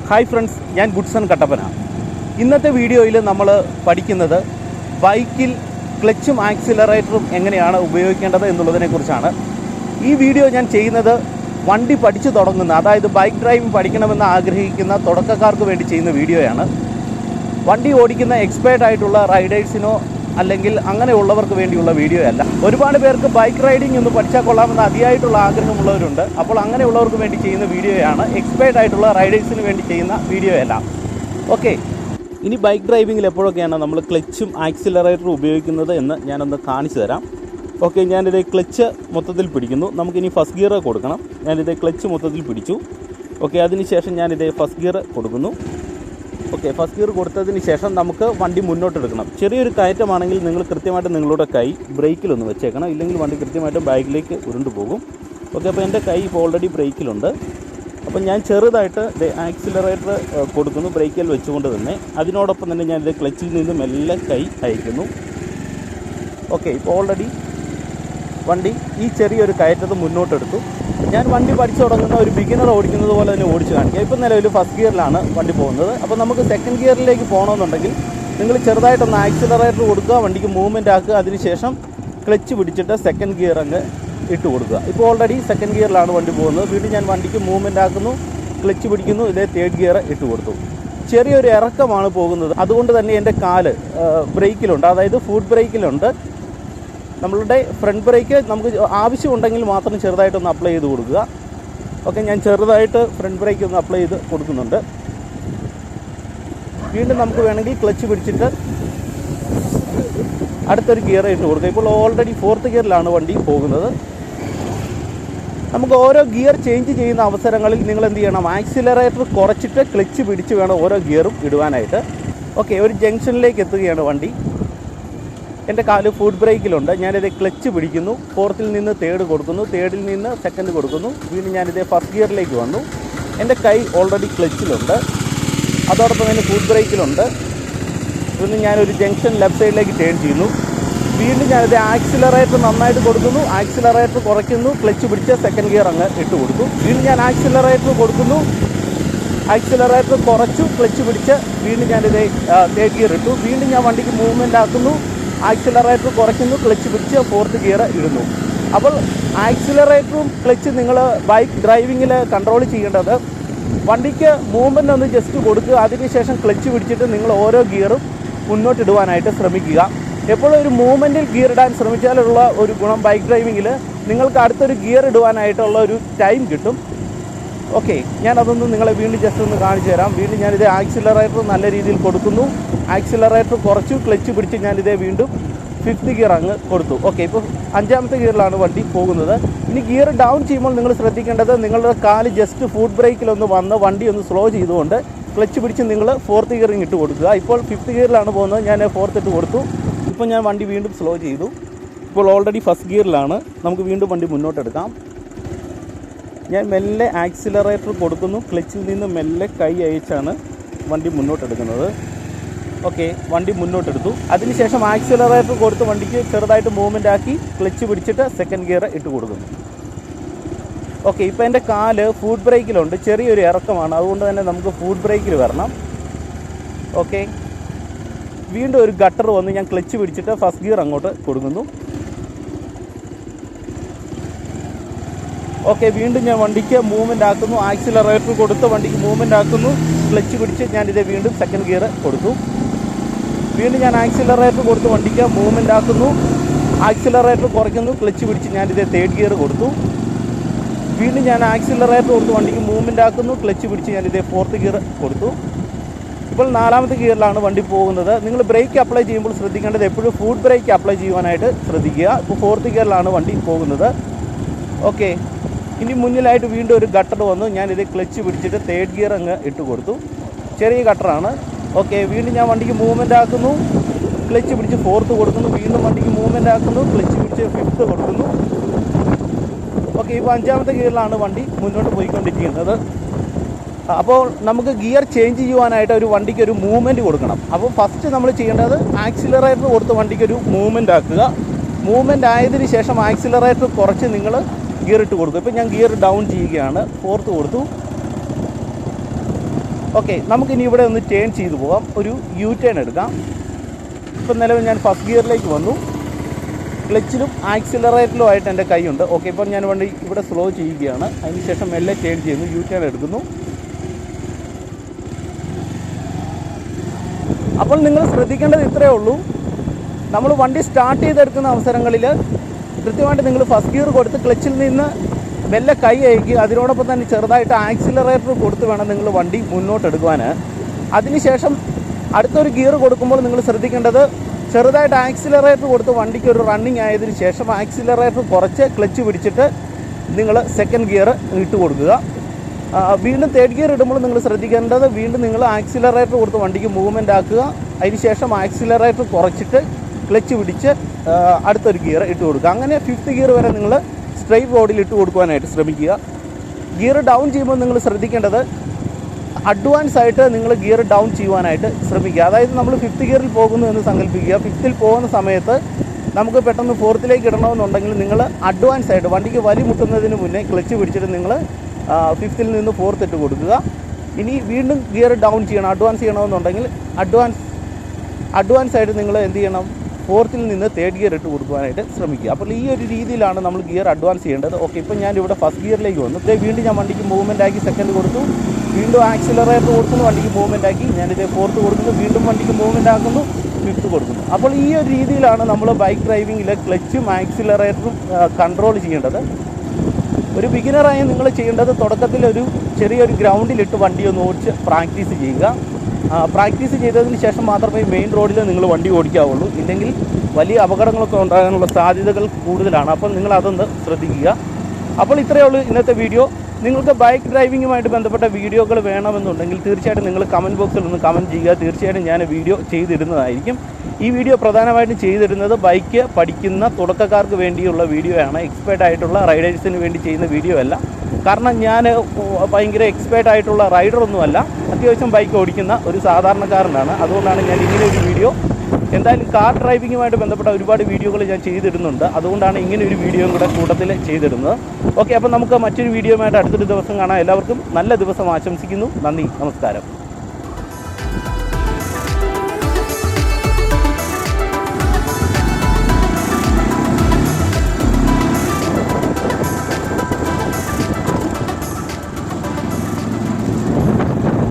Hi friends, ഞാൻ Goodson Kattappana. ഇന്നത്തെ വീഡിയോയിൽ നമ്മൾ പഠിക്കുന്നത് ബൈക്കിൽ ക്ലച്ചും ആക്സിലറേറ്ററും എങ്ങനെയാണ് ഉപയോഗിക്കേണ്ടത് എന്നുള്ളതിനെക്കുറിച്ചാണ്. ഈ വീഡിയോ ഞാൻ ചെയ്യുന്നത് വണ്ടി പഠിച്ചു തുടങ്ങുന്ന, അതായത് ബൈക്ക് ഡ്രൈവിംഗ് പഠിക്കണമെന്ന് ആഗ്രഹിക്കുന്ന തുടക്കക്കാർക്ക് വേണ്ടി ചെയ്യുന്ന വീഡിയോയാണ്. വണ്ടി ഓടിക്കുന്ന എക്സ്പേർട്ട് ആയിട്ടുള്ള റൈഡേഴ്സിനോ അല്ലെങ്കിൽ അങ്ങനെയുള്ളവർക്ക് വേണ്ടിയുള്ള വീഡിയോ അല്ല. ഒരുപാട് പേർക്ക് ബൈക്ക് റൈഡിംഗ് ഒന്ന് പഠിച്ചാൽ കൊള്ളാമെന്ന് അതിയായിട്ടുള്ള ആഗ്രഹമുള്ളവരുണ്ട്. അപ്പോൾ അങ്ങനെയുള്ളവർക്ക് വേണ്ടി ചെയ്യുന്ന വീഡിയോയാണ്, എക്സ്പേർട്ട് ആയിട്ടുള്ള റൈഡേഴ്സിന് വേണ്ടി ചെയ്യുന്ന വീഡിയോ അല്ല. ഓക്കെ, ഇനി ബൈക്ക് ഡ്രൈവിങ്ങിൽ എപ്പോഴൊക്കെയാണ് നമ്മൾ ക്ലച്ചും ആക്സിലറേറ്ററും ഉപയോഗിക്കുന്നത് എന്ന് ഞാനൊന്ന് കാണിച്ചു തരാം. ഓക്കെ, ഞാനിത് ക്ലച്ച് മൊത്തത്തിൽ പിടിക്കുന്നു. നമുക്കിനി ഫസ്റ്റ് ഗിയർ കൊടുക്കണം. ഞാനിത് ക്ലച്ച് മൊത്തത്തിൽ പിടിച്ചു. ഓക്കെ, അതിനുശേഷം ഞാനിത് ഫസ്റ്റ് ഗിയർ കൊടുക്കുന്നു. ഓക്കെ, ഫസ്റ്റ് ഗിയർ കൊടുത്തതിന് ശേഷം നമുക്ക് വണ്ടി മുന്നോട്ടെടുക്കണം. ചെറിയൊരു കയറ്റമാണെങ്കിൽ നിങ്ങൾ കൃത്യമായിട്ട് നിങ്ങളുടെ കൈ ബ്രേക്കിലൊന്ന് വെച്ചേക്കണം, ഇല്ലെങ്കിൽ വണ്ടി കൃത്യമായിട്ട് ബാക്കിലേക്ക് ഉരുണ്ടു പോകും. ഓക്കെ, അപ്പോൾ എൻ്റെ കൈ ഇപ്പോൾ ഓൾറെഡി ബ്രേക്കിലുണ്ട്. അപ്പോൾ ഞാൻ ചെറുതായിട്ട് ആക്സിലറേറ്റർ കൊടുക്കുന്നു, ബ്രേക്കിൽ വെച്ചുകൊണ്ട് തന്നെ. അതിനോടൊപ്പം തന്നെ ഞാനിത് ക്ലച്ചിൽ നിന്ന് മെല്ലെ കൈ അയക്കുന്നു. ഓക്കെ, ഇപ്പോൾ ഓൾറെഡി വണ്ടി ഈ ചെറിയൊരു കയറ്റത്ത് മുന്നോട്ടെടുത്തു. ഞാൻ വണ്ടി പഠിച്ചു തുടങ്ങുന്ന ഒരു ബിഗിനർ ഓടിക്കുന്നത് പോലെ തന്നെ ഓടിച്ച് കാണിക്കുക. ഇപ്പം നിലവിൽ ഫസ്റ്റ് ഗിയറിലാണ് വണ്ടി പോകുന്നത്. അപ്പോൾ നമുക്ക് സെക്കൻഡ് ഗിയറിലേക്ക് പോകണമെന്നുണ്ടെങ്കിൽ നിങ്ങൾ ചെറുതായിട്ടൊന്ന് ആക്സിലറേറ്റർ കൊടുക്കുക, വണ്ടിക്ക് മൂവ്മെൻ്റ് ആക്കുക. അതിനുശേഷം ക്ലച്ച് പിടിച്ചിട്ട് സെക്കൻഡ് ഗിയർ അങ്ങ് ഇട്ട് കൊടുക്കുക. ഇപ്പോൾ ഓൾറെഡി സെക്കൻഡ് ഗിയറിലാണ് വണ്ടി പോകുന്നത്. വീണ്ടും ഞാൻ വണ്ടിക്ക് മൂവ്മെൻ്റ് ആക്കുന്നു, ക്ലച്ച് പിടിക്കുന്നു, ഇതേ തേർഡ് ഗിയർ ഇട്ട് കൊടുത്തു. ചെറിയൊരു ഇറക്കമാണ് പോകുന്നത്, അതുകൊണ്ട് തന്നെ എൻ്റെ കാല് ബ്രേക്കിലുണ്ട്, അതായത് ഫുഡ് ബ്രേക്കിലുണ്ട്. നമ്മളുടെ ഫ്രണ്ട് ബ്രേക്ക് നമുക്ക് ആവശ്യമുണ്ടെങ്കിൽ മാത്രം ചെറുതായിട്ടൊന്ന് അപ്ലൈ ചെയ്ത് കൊടുക്കുക. ഓക്കെ, ഞാൻ ചെറുതായിട്ട് ഫ്രണ്ട് ബ്രേക്ക് ഒന്ന് അപ്ലൈ ചെയ്ത് കൊടുക്കുന്നുണ്ട്. വീണ്ടും നമുക്ക് വേണമെങ്കിൽ ക്ലച്ച് പിടിച്ചിട്ട് അടുത്തൊരു ഗിയർ ഇട്ട് കൊടുക്കുക. ഇപ്പോൾ ഓൾറെഡി ഫോർത്ത് ഗിയറിലാണ് വണ്ടി പോകുന്നത്. നമുക്ക് ഓരോ ഗിയർ ചേഞ്ച് ചെയ്യുന്ന അവസരങ്ങളിൽ നിങ്ങൾ എന്ത് ചെയ്യണം, ആക്സിലറേറ്റർ കുറച്ചിട്ട് ക്ലച്ച് പിടിച്ച് വേണം ഓരോ ഗിയറും ഇടുവാനായിട്ട്. ഓക്കെ, ഒരു ജംഗ്ഷനിലേക്ക് എത്തുകയാണ് വണ്ടി. എൻ്റെ കാല് ഫുഡ് ബ്രേക്കിലുണ്ട്. ഞാനിത് ക്ലച്ച് പിടിക്കുന്നു, ഫോർത്തിൽ നിന്ന് തേർഡ് കൊടുക്കുന്നു, തേർഡിൽ നിന്ന് സെക്കൻഡ് കൊടുക്കുന്നു. വീണ്ടും ഞാനിത് ഫസ്റ്റ് ഗിയറിലേക്ക് വന്നു. എൻ്റെ കൈ ഓൾറെഡി ക്ലച്ചിലുണ്ട്, അതോടൊപ്പം തന്നെ ഫുഡ് ബ്രേക്കിലുണ്ട്. വീണ്ടും ഞാനൊരു ജംഗ്ഷൻ ലെഫ്റ്റ് സൈഡിലേക്ക് ടേൺ ചെയ്യുന്നു. വീണ്ടും ഞാനിത് ആക്സിലറേറ്റർ നന്നായിട്ട് കൊടുക്കുന്നു, ആക്സിലറേറ്റർ കുറയ്ക്കുന്നു, ക്ലച്ച് പിടിച്ച് സെക്കൻഡ് ഗിയർ അങ്ങ് ഇട്ട് കൊടുത്തു. വീണ്ടും ഞാൻ ആക്സിലറേറ്റർ കൊടുക്കുന്നു, ആക്സിലറേറ്റർ കുറച്ചു, ക്ലച്ച് പിടിച്ച് വീണ്ടും ഞാനിത് തേർഡ് ഗിയർ ഇട്ടു. വീണ്ടും ഞാൻ വണ്ടിക്ക് മൂവ്മെൻ്റ് ആക്കുന്നു, ആക്സിലറേറ്റർ കുറയ്ക്കുന്നു, ക്ലച്ച് പിടിച്ച് ഫോർത്ത് ഗിയർ ഇടുന്നു. അപ്പോൾ ആക്സിലറേറ്ററും ക്ലച്ച് നിങ്ങൾ ബൈക്ക് ഡ്രൈവിങ്ങിൽ കൺട്രോൾ ചെയ്യേണ്ടത്, വണ്ടിക്ക് മൂവ്മെൻ്റ് ഒന്ന് ജസ്റ്റ് കൊടുക്കുക, അതിനുശേഷം ക്ലച്ച് പിടിച്ചിട്ട് നിങ്ങൾ ഓരോ ഗിയറും മുന്നോട്ടിടുവാനായിട്ട് ശ്രമിക്കുക. എപ്പോഴും ഒരു മൂവ്മെൻറ്റിൽ ഗിയർ ഇടാൻ ശ്രമിച്ചാലുള്ള ഒരു ഗുണം, ബൈക്ക് ഡ്രൈവിങ്ങിൽ നിങ്ങൾക്ക് അടുത്തൊരു ഗിയർ ഇടുവാനായിട്ടുള്ള ഒരു ടൈം കിട്ടും. ഓക്കെ, ഞാനതൊന്ന് നിങ്ങളെ വീണ്ടും ജസ്റ്റ് ഒന്ന് കാണിച്ചു തരാം. വീണ്ടും ഞാനിത് ആക്സിലറേറ്റർ നല്ല രീതിയിൽ കൊടുക്കുന്നു, ആക്സിലറേറ്റർ കുറച്ചു, ക്ലച്ച് പിടിച്ച് ഞാനിതേ വീണ്ടും ഫിഫ്ത്ത് ഗിയർ അങ്ങ് കൊടുത്തു. ഓക്കെ, ഇപ്പോൾ അഞ്ചാമത്തെ ഗിയറിലാണ് വണ്ടി പോകുന്നത്. ഇനി ഗിയർ ഡൗൺ ചെയ്യുമ്പോൾ നിങ്ങൾ ശ്രദ്ധിക്കേണ്ടത്, നിങ്ങളുടെ കാല് ജസ്റ്റ് ഫുഡ് ബ്രേക്കിലൊന്ന് വന്ന് വണ്ടി ഒന്ന് സ്ലോ ചെയ്തുകൊണ്ട് ക്ലച്ച് പിടിച്ച് നിങ്ങൾ ഫോർത്ത് ഗിയറിങ് ഇട്ട് കൊടുക്കുക. ഇപ്പോൾ ഫിഫ്ത്ത് ഗിയറിലാണ് പോകുന്നത്, ഞാൻ ഫോർത്ത് ഇട്ട് കൊടുത്തു. ഇപ്പോൾ ഞാൻ വണ്ടി വീണ്ടും സ്ലോ ചെയ്തു. ഇപ്പോൾ ഓൾറെഡി ഫസ്റ്റ് ഗിയറിലാണ്. നമുക്ക് വീണ്ടും വണ്ടി മുന്നോട്ടെടുക്കാം. ഞാൻ മെല്ലെ ആക്സിലറേറ്റർ കൊടുക്കുന്നു, ക്ലച്ചിൽ നിന്ന് മെല്ലെ കൈ അയച്ചാണ് വണ്ടി മുന്നോട്ടെടുക്കുന്നത്. ഓക്കെ, വണ്ടി മുന്നോട്ടെടുത്തു. അതിനുശേഷം ആക്സിലറേറ്റർ കൊടുത്ത് വണ്ടിക്ക് ചെറുതായിട്ട് മൂവ്മെൻ്റ് ആക്കി ക്ലച്ച് പിടിച്ചിട്ട് സെക്കൻഡ് ഗിയർ ഇട്ട് കൊടുക്കുന്നു. ഓക്കെ, ഇപ്പോൾ എൻ്റെ കാല് ഫുഡ് ബ്രേക്കിലുണ്ട്, ചെറിയൊരു ഇറക്കമാണ്, അതുകൊണ്ട് തന്നെ നമുക്ക് ഫുഡ് ബ്രേക്കിൽ വരണം. ഓക്കെ, വീണ്ടും ഒരു ഗട്ടർ വന്ന് ഞാൻ ക്ലച്ച് പിടിച്ചിട്ട് ഫസ്റ്റ് ഗിയർ അങ്ങോട്ട് കൊടുക്കുന്നു. ഓക്കെ, വീണ്ടും ഞാൻ വണ്ടിക്ക് മൂവ്മെൻ്റ് ആക്കുന്നു, ആക്സിലറേറ്റർ കൊടുത്ത് വണ്ടിക്ക് മൂവ്മെൻ്റ് ആക്കുന്നു, ക്ലച്ച് പിടിച്ച് ഞാനിത് വീണ്ടും സെക്കൻഡ് ഗിയർ കൊടുത്തു. വീണ്ടും ഞാൻ ആക്സിലറേറ്റർ കൊടുത്ത് വണ്ടിക്ക് മൂവ്മെൻ്റ് ആക്കുന്നു, ആക്സിലറേറ്റർ കുറയ്ക്കുന്നു, ക്ലച്ച് പിടിച്ച് ഞാനിത് തേർഡ് ഗിയർ കൊടുത്തു. വീണ്ടും ഞാൻ ആക്സിലറേറ്റർ കൊടുത്ത് വണ്ടിക്ക് മൂവ്മെൻ്റ് ആക്കുന്നു, ക്ലച്ച് പിടിച്ച് ഞാനിത് ഫോർത്ത് ഗിയർ കൊടുത്തു. ഇപ്പോൾ നാലാമത്തെ ഗിയറിലാണ് വണ്ടി പോകുന്നത്. നിങ്ങൾ ബ്രേക്ക് അപ്ലൈ ചെയ്യുമ്പോൾ ശ്രദ്ധിക്കേണ്ടത്, എപ്പോഴും ഫുഡ് ബ്രേക്ക് അപ്ലൈ ചെയ്യുവാനായിട്ട് ശ്രദ്ധിക്കുക. ഇപ്പോൾ ഫോർത്ത് ഗിയറിലാണ് വണ്ടി പോകുന്നത്. ഓക്കെ, ഇനി മുന്നിലായിട്ട് വീണ്ടും ഒരു ഗട്ടർ വന്നു, ഞാനിത് ക്ലച്ച് പിടിച്ചിട്ട് തേർഡ് ഗിയർ അങ്ങ് ഇട്ട് കൊടുത്തു. ചെറിയ ഗട്ടറാണ്. ഓക്കെ, വീണ്ടും ഞാൻ വണ്ടിക്ക് മൂവ്മെൻ്റ് ആക്കുന്നു, ക്ലച്ച് പിടിച്ച് ഫോർത്ത് കൊടുക്കുന്നു. വീണ്ടും വണ്ടിക്ക് മൂവ്മെൻ്റ് ആക്കുന്നു, ക്ലച്ച് പിടിച്ച് ഫിഫ്ത്ത് കൊടുക്കുന്നു. ഓക്കെ, ഇപ്പോൾ അഞ്ചാമത്തെ ഗിയറിലാണ് വണ്ടി മുന്നോട്ട് പോയിക്കൊണ്ടിരിക്കുന്നത്. അപ്പോൾ നമുക്ക് ഗിയർ ചേഞ്ച് ചെയ്യുവാനായിട്ട് ഒരു വണ്ടിക്ക് ഒരു മൂവ്മെൻറ്റ് കൊടുക്കണം. അപ്പോൾ ഫസ്റ്റ് നമ്മൾ ചെയ്യേണ്ടത് ആക്സിലറേറ്റർ കൊടുത്ത് വണ്ടിക്കൊരു മൂവ്മെൻ്റ് ആക്കുക. മൂവ്മെൻ്റ് ആയതിന് ശേഷം ആക്സിലറേറ്റർ കുറച്ച് നിങ്ങൾ ഗിയർ ഇട്ട് കൊടുക്കും. ഇപ്പോൾ ഞാൻ ഗിയർ ഡൗൺ ചെയ്യുകയാണ്, ഫോർത്ത് കൊടുത്തു. ഓക്കെ, നമുക്കിനി ഇവിടെ ഒന്ന് ടേൺ ചെയ്തു പോകാം. ഒരു യു ടേൺ എടുക്കാം. ഇപ്പം നിലവിൽ ഞാൻ ഫസ്റ്റ് ഗിയറിലേക്ക് വന്നു. ക്ലച്ചിലും ആക്സിലറേറ്ററിലും ആയിട്ട് എൻ്റെ കൈയുണ്ട്. ഓക്കെ, ഇപ്പം ഞാൻ വണ്ടി ഇവിടെ സ്ലോ ചെയ്യുകയാണ്. അതിനുശേഷം മെല്ലെ ടേൺ ചെയ്യുന്നു, യു ടേൺ എടുക്കുന്നു. അപ്പോൾ നിങ്ങൾ ശ്രദ്ധിക്കേണ്ടത് ഇത്രയേ ഉള്ളൂ. നമ്മൾ വണ്ടി സ്റ്റാർട്ട് ചെയ്തെടുക്കുന്ന അവസരങ്ങളിൽ കൃത്യമായിട്ട് നിങ്ങൾ ഫസ്റ്റ് ഗിയർ കൊടുത്ത് ക്ലച്ചിൽ നിന്ന് മെല്ലെ കൈ അയക്കുക. അതിനോടൊപ്പം തന്നെ ചെറുതായിട്ട് ആക്സിലറേറ്റർ കൊടുത്ത് വേണം നിങ്ങൾ വണ്ടി മുന്നോട്ടെടുക്കുവാൻ. അതിനുശേഷം അടുത്തൊരു ഗിയർ കൊടുക്കുമ്പോൾ നിങ്ങൾ ശ്രദ്ധിക്കേണ്ടത് ചെറുതായിട്ട് ആക്സിലറേറ്റർ കൊടുത്ത് വണ്ടിക്ക് ഒരു റണ്ണിങ് ആയതിനു ശേഷം ആക്സിലറേറ്റർ കുറച്ച് ക്ലച്ച് പിടിച്ചിട്ട് നിങ്ങൾ സെക്കൻഡ് ഗിയർ ഇട്ട് കൊടുക്കുക. വീണ്ടും തേർഡ് ഗിയർ ഇടുമ്പോൾ നിങ്ങൾ ശ്രദ്ധിക്കേണ്ടത് വീണ്ടും നിങ്ങൾ ആക്സിലറേറ്റർ കൊടുത്ത് വണ്ടിക്ക് മൂവ്മെൻ്റ് ആക്കുക. അതിനുശേഷം ആക്സിലറേറ്റർ കുറച്ചിട്ട് ക്ലച്ച് പിടിച്ച് അടുത്തൊരു ഗിയർ ഇട്ട് കൊടുക്കുക. അങ്ങനെ ഫിഫ്ത്ത് ഗിയർ വരെ നിങ്ങൾ സ്ട്രെയിറ്റ് റോഡിൽ ഇട്ട് കൊടുക്കുവാനായിട്ട് ശ്രമിക്കുക. ഗിയർ ഡൗൺ ചെയ്യുമ്പോൾ നിങ്ങൾ ശ്രദ്ധിക്കേണ്ടത് അഡ്വാൻസ് ആയിട്ട് നിങ്ങൾ ഗിയർ ഡൗൺ ചെയ്യുവാനായിട്ട് ശ്രമിക്കുക. അതായത് നമ്മൾ ഫിഫ്ത്ത് ഗിയറിൽ പോകുന്നു എന്ന് സങ്കല്പിക്കുക. ഫിഫ്ത്തിൽ പോകുന്ന സമയത്ത് നമുക്ക് പെട്ടെന്ന് ഫോർത്തിലേക്ക് ഇടണമെന്നുണ്ടെങ്കിൽ നിങ്ങൾ അഡ്വാൻസ് ആയിട്ട് വണ്ടിക്ക് വലി മുട്ടുന്നതിന് മുന്നേ ക്ലച്ച് പിടിച്ചിട്ട് നിങ്ങൾ ഫിഫ്ത്തിൽ നിന്ന് ഫോർത്ത് ഇട്ട് കൊടുക്കുക. ഇനി വീണ്ടും ഗിയർ ഡൗൺ ചെയ്യണം, അഡ്വാൻസ് ചെയ്യണമെന്നുണ്ടെങ്കിൽ അഡ്വാൻസ് ആയിട്ട് നിങ്ങൾ എന്ത് ചെയ്യണം, ഫോർത്തിൽ നിന്ന് തേർഡ് ഗിയർ ഇട്ട് കൊടുക്കുവാനായിട്ട് ശ്രമിക്കുക. അപ്പോൾ ഈ ഒരു രീതിയിലാണ് നമ്മൾ ഗിയർ അഡ്വാൻസ് ചെയ്യേണ്ടത്. ഓക്കെ, ഇപ്പോൾ ഞാനിവിടെ ഫസ്റ്റ് ഗിയറിലേക്ക് വന്നു. വീണ്ടും ഞാൻ വണ്ടിക്ക് മൂവ്മെൻ്റ് ആക്കി സെക്കൻഡ് കൊടുത്തു. വീണ്ടും ആക്സിലറേറ്റർ കൊടുക്കുന്നു, വണ്ടിക്ക് മൂവ്മെൻ്റ് ആക്കി. ഞാനിത് ഫോർത്ത് കൊടുക്കുന്നു, വീണ്ടും വണ്ടിക്ക് മൂവ്മെൻ്റ് ആക്കുന്നു, ഫിഫ്ത്ത് കൊടുക്കുന്നു. അപ്പോൾ ഈ ഒരു രീതിയിലാണ് നമ്മൾ ബൈക്ക് ഡ്രൈവിങ്ങിൽ ക്ലച്ചും ആക്സിലറേറ്ററും കൺട്രോൾ ചെയ്യേണ്ടത്. ഒരു ബിഗിനറായി നിങ്ങൾ ചെയ്യേണ്ടത് തുടക്കത്തിൽ ഒരു ചെറിയൊരു ഗ്രൗണ്ടിലിട്ട് വണ്ടി ഒന്ന് ഓടിച്ച് പ്രാക്ടീസ് ചെയ്യുക. പ്രാക്ടീസ് ചെയ്തതിന് ശേഷം മാത്രമേ മെയിൻ റോഡിൽ നിങ്ങൾ വണ്ടി ഓടിക്കാവുള്ളൂ. ഇല്ലെങ്കിൽ വലിയ അപകടങ്ങളൊക്കെ ഉണ്ടാകാനുള്ള സാധ്യതകൾ കൂടുതലാണ്. അപ്പോൾ നിങ്ങൾ അതൊന്ന് ശ്രദ്ധിക്കുക. അപ്പോൾ ഇത്രയേ ഉള്ളൂ ഇന്നത്തെ വീഡിയോ. നിങ്ങൾക്ക് ബൈക്ക് ഡ്രൈവിങ്ങുമായിട്ട് ബന്ധപ്പെട്ട വീഡിയോകൾ വേണമെന്നുണ്ടെങ്കിൽ തീർച്ചയായിട്ടും നിങ്ങൾ കമൻറ്റ് ബോക്സിൽ ഒന്ന് കമൻറ്റ് ചെയ്യുക. തീർച്ചയായിട്ടും ഞാൻ വീഡിയോ ചെയ്തിടുന്നതായിരിക്കും. ഈ വീഡിയോ പ്രധാനമായിട്ടും ചെയ്തിടുന്നത് ബൈക്ക് പഠിക്കുന്ന തുടക്കക്കാർക്ക് വേണ്ടിയുള്ള വീഡിയോ ആണ്. എക്സ്പേർട്ട് ആയിട്ടുള്ള റൈഡേഴ്സിന് വേണ്ടി ചെയ്യുന്ന വീഡിയോ അല്ല. കാരണം ഞാൻ ഭയങ്കര എക്സ്പേർട്ട് ആയിട്ടുള്ള റൈഡറൊന്നുമല്ല, അത്യാവശ്യം ബൈക്ക് ഓടിക്കുന്ന ഒരു സാധാരണക്കാരനാണ്. അതുകൊണ്ടാണ് ഞാൻ ഇങ്ങനെ ഒരു വീഡിയോ, എന്തായാലും കാർ ഡ്രൈവിങ്ങുമായിട്ട് ബന്ധപ്പെട്ട ഒരുപാട് വീഡിയോകൾ ഞാൻ ചെയ്തിടുന്നുണ്ട്. അതുകൊണ്ടാണ് ഇങ്ങനെ ഒരു വീഡിയോയും കൂടെ കൂട്ടത്തിൽ ചെയ്തിടുന്നത്. ഓക്കെ, അപ്പോൾ നമുക്ക് മറ്റൊരു വീഡിയോയുമായിട്ട് അടുത്തൊരു ദിവസം കാണാം. എല്ലാവർക്കും നല്ല ദിവസം ആശംസിക്കുന്നു. നന്ദി, നമസ്കാരം.